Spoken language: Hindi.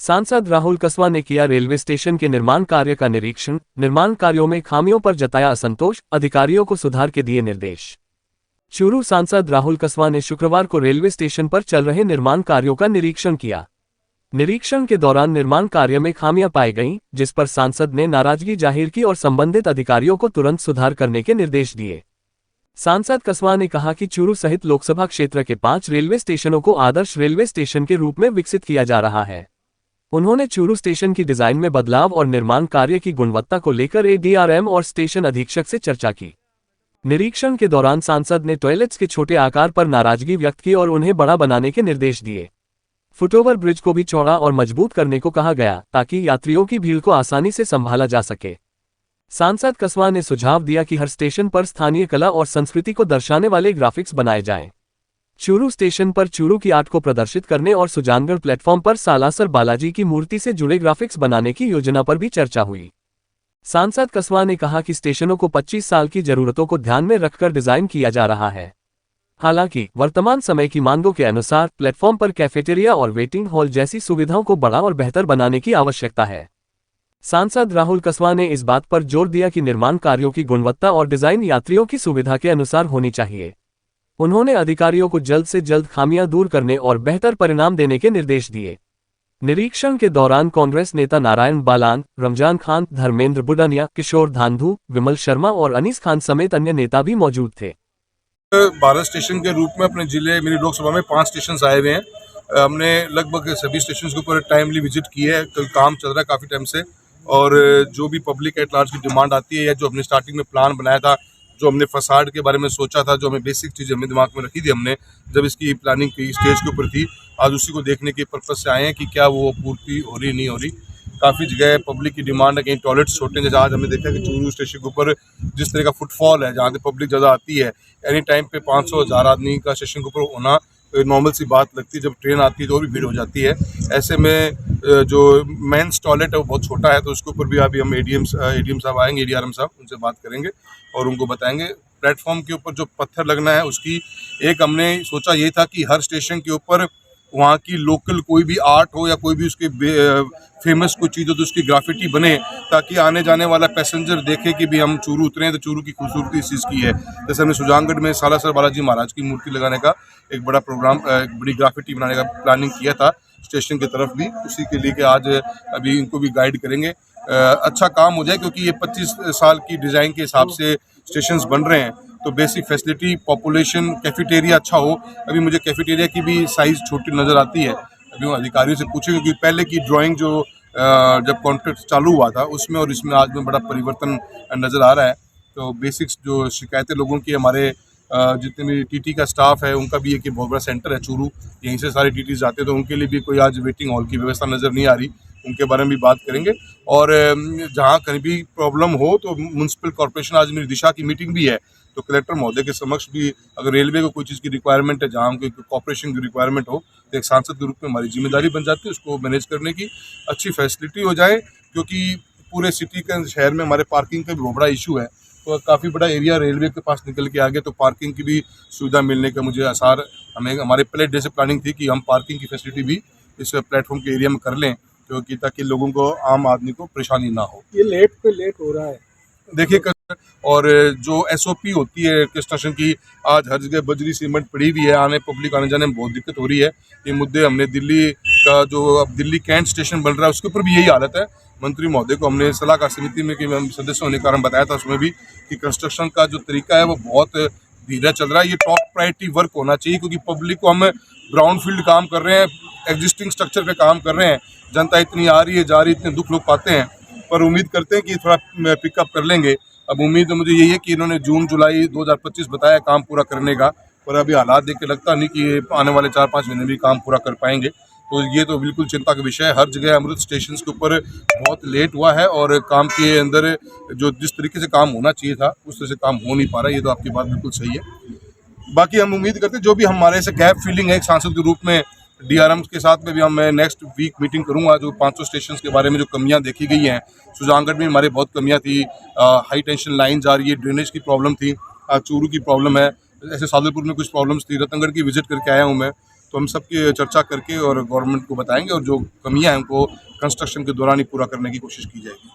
सांसद राहुल कस्वा ने किया रेलवे स्टेशन के निर्माण कार्य का निरीक्षण। निर्माण कार्यों में खामियों पर जताया असंतोष, अधिकारियों को सुधार के दिए निर्देश। चूरू सांसद राहुल कस्वा ने शुक्रवार को रेलवे स्टेशन पर चल रहे निर्माण कार्यों का निरीक्षण किया। निरीक्षण के दौरान निर्माण कार्य में खामियां पाई गईं, जिस पर सांसद ने नाराजगी जाहिर की और संबंधित अधिकारियों को तुरंत सुधार करने के निर्देश दिए। सांसद कस्वा ने कहा कि चूरू सहित लोकसभा क्षेत्र के 5 रेलवे स्टेशनों को आदर्श रेलवे स्टेशन के रूप में विकसित किया जा रहा है। उन्होंने चूरू स्टेशन की डिजाइन में बदलाव और निर्माण कार्य की गुणवत्ता को लेकर एडीआरएम और स्टेशन अधीक्षक से चर्चा की। निरीक्षण के दौरान सांसद ने टॉयलेट्स के छोटे आकार पर नाराजगी व्यक्त की और उन्हें बड़ा बनाने के निर्देश दिए। फुटओवर ब्रिज को भी चौड़ा और मजबूत करने को कहा गया, ताकि यात्रियों की भीड़ को आसानी से संभाला जा सके। सांसद कस्वा ने सुझाव दिया कि हर स्टेशन पर स्थानीय कला और संस्कृति को दर्शाने वाले ग्राफिक्स बनाए जाएं। चूरू स्टेशन पर चूरू की आर्ट को प्रदर्शित करने और सुजानगढ़ प्लेटफॉर्म पर सालासर बालाजी की मूर्ति से जुड़े ग्राफिक्स बनाने की योजना पर भी चर्चा हुई। सांसद कस्वा ने कहा कि स्टेशनों को 25 साल की जरूरतों को ध्यान में रखकर डिजाइन किया जा रहा है। हालांकि वर्तमान समय की मांगों के अनुसार प्लेटफॉर्म पर कैफेटेरिया और वेटिंग हॉल जैसी सुविधाओं को बड़ा और बेहतर बनाने की आवश्यकता है। सांसद राहुल कस्वा ने इस बात पर जोर दिया कि निर्माण कार्यों की गुणवत्ता और डिजाइन यात्रियों की सुविधा के अनुसार होनी चाहिए। उन्होंने अधिकारियों को जल्द से जल्द खामियां दूर करने और बेहतर परिणाम देने के निर्देश दिए। निरीक्षण के दौरान कांग्रेस नेता नारायण बालान, रमजान खान, धर्मेंद्र बुडानिया, किशोर धांधु, विमल शर्मा और अनीस खान समेत अन्य नेता भी मौजूद थे। भारत स्टेशन के रूप में अपने जिले मेरी लोकसभा में 5 स्टेशन आए हुए हैं। हमने लगभग सभी स्टेशन के ऊपर टाइमली विजिट किए है। कल काम चल रहा है काफ़ी टाइम से, और जो भी पब्लिक एट लार्ज की डिमांड आती है या जो हमने स्टार्टिंग में प्लान बनाया था, जो हमने फसाड के बारे में सोचा था, जो हमें बेसिक चीज़ हमने दिमाग में रखी थी, हमने जब इसकी प्लानिंग की स्टेज के ऊपर थी, आज उसी को देखने के पर्पज से आए हैं कि क्या वो पूर्ति हो रही नहीं हो रही। काफ़ी जगह पब्लिक की डिमांड है, कहीं टॉयलेट्स छोटे हैं। जैसे आज हमने देखा कि चूरू स्टेशन के ऊपर जिस तरह का फुटफॉल है, जहाँ से पब्लिक ज़्यादा आती है, एनी टाइम पे 500-1000 आदमी का स्टेशन के ऊपर होना नॉर्मल सी बात लगती है। जब ट्रेन आती है तो और भी भीड़ हो जाती है। ऐसे में जो मेंस टॉयलेट है वो बहुत छोटा है, तो उसके ऊपर भी अभी हम एडीएम साहब आएंगे, एडीआरएम साहब, उनसे बात करेंगे और उनको बताएंगे। प्लेटफॉर्म के ऊपर जो पत्थर लगना है उसकी एक हमने सोचा ये था कि हर स्टेशन के ऊपर वहाँ की लोकल कोई भी आर्ट हो या कोई भी उसके फेमस कोई चीज़ हो तो उसकी ग्राफिटी बने, ताकि आने जाने वाला पैसेंजर देखे कि भी हम चूरू उतरे हैं तो चूरू की खूबसूरती इस चीज़ की है। जैसे हमने सुजानगढ़ में सालासर बालाजी महाराज की मूर्ति लगाने का एक बड़ा प्रोग्राम, एक बड़ी ग्राफिटी बनाने का प्लानिंग किया था स्टेशन की तरफ भी, उसी के लिए कि आज अभी इनको भी गाइड करेंगे। अच्छा काम हो जाए, क्योंकि ये 25 साल की डिज़ाइन के हिसाब से स्टेशंस बन रहे हैं, तो बेसिक फैसिलिटी, पॉपुलेशन, कैफेटेरिया अच्छा हो। अभी मुझे कैफेटेरिया की भी साइज़ छोटी नज़र आती है। अभी वो अधिकारियों से पूछेंगे, क्योंकि पहले की ड्राइंग जो जब कॉन्ट्रैक्ट चालू हुआ था उसमें और इसमें आज में बड़ा परिवर्तन नज़र आ रहा है। तो बेसिक्स जो शिकायतें लोगों की, हमारे जितने भी टीटी का स्टाफ है उनका भी एक बहुत बड़ा सेंटर है चूरू, यहीं से सारे टीटी जाते हैं, तो उनके लिए भी कोई आज वेटिंग हॉल की व्यवस्था नज़र नहीं आ रही, उनके बारे में भी बात करेंगे। और जहाँ कहीं भी प्रॉब्लम हो तो म्यूनसिपल कॉर्पोरेशन, आज मेरी दिशा की मीटिंग भी है, तो कलेक्टर महोदय के समक्ष भी अगर रेलवे को कोई चीज़ की रिक्वायरमेंट है, जहाँ कोई कॉर्पोरेशन की रिक्वायरमेंट हो, तो एक सांसद के रूप में हमारी जिम्मेदारी बन जाती है उसको मैनेज करने की, अच्छी फैसिलिटी हो जाए। क्योंकि पूरे सिटी के शहर में हमारे पार्किंग का भी बहुत बड़ा इशू है, तो काफ़ी बड़ा एरिया रेलवे के पास निकल के आ गया, तो पार्किंग की भी सुविधा मिलने का मुझे आसार, हमारे पहले डे से प्लानिंग थी कि हम पार्किंग की फैसिलिटी भी इस प्लेटफॉर्म के एरिया में कर लें, क्योंकि ताकि लोगों को, आम आदमी को परेशानी ना हो। ये लेट पे लेट हो रहा है देखिए, और जो एसओपी होती है कंस्ट्रक्शन की, आज हर जगह बजरी सीमेंट पड़ी हुई है, पब्लिक आने जाने में बहुत दिक्कत हो रही है। ये मुद्दे हमने दिल्ली का जो अब दिल्ली कैंट स्टेशन बन रहा है उसके ऊपर भी यही हालत है। मंत्री महोदय को हमने सलाहकार समिति में कि सदस्य होने के कारण बताया था उसमें भी कि कंस्ट्रक्शन का जो तरीका है वो बहुत धीरे चल रहा है। ये टॉप प्रायोरिटी वर्क होना चाहिए, क्योंकि पब्लिक को हम ग्राउंड फील्ड काम कर रहे हैं, एग्जिस्टिंग स्ट्रक्चर पे काम कर रहे हैं। जनता इतनी आ रही है, जा रही है, इतने दुख लोग पाते हैं, पर उम्मीद करते हैं कि थोड़ा पिकअप कर लेंगे। अब उम्मीद तो मुझे यही है कि इन्होंने जून जुलाई 2025 बताया काम पूरा करने का, पर अभी हालात देख के लगता नहीं कि आने वाले 4-5 महीने में काम पूरा कर पाएंगे। तो ये तो बिल्कुल चिंता का विषय है। हर जगह अमृत स्टेशन के ऊपर बहुत लेट हुआ है, और काम के अंदर जो जिस तरीके से काम होना चाहिए था उस तरह से काम हो नहीं पा रहा है। ये तो आपकी बात बिल्कुल सही है। बाकी हम उम्मीद करते हैं जो भी हमारे से गैप फीलिंग है एक सांसद के रूप में, डीआरएम के साथ में भी मैं नेक्स्ट वीक मीटिंग करूंगा, जो 500 स्टेशन के बारे में जो कमियां देखी गई हैं। सुजानगढ़ में हमारे बहुत कमियां थी, हाई टेंशन लाइन जा रही है, ड्रेनेज की प्रॉब्लम थी, चूरू की प्रॉब्लम है, ऐसे सादुलपुर में कुछ प्रॉब्लम्स थी, रतनगढ़ की विजिट करके आया हूं मैं। तो हम सबकी चर्चा करके और गवर्नमेंट को बताएंगे और जो कमियां हैं उनको कंस्ट्रक्शन के दौरान ही पूरा करने की कोशिश की जाएगी।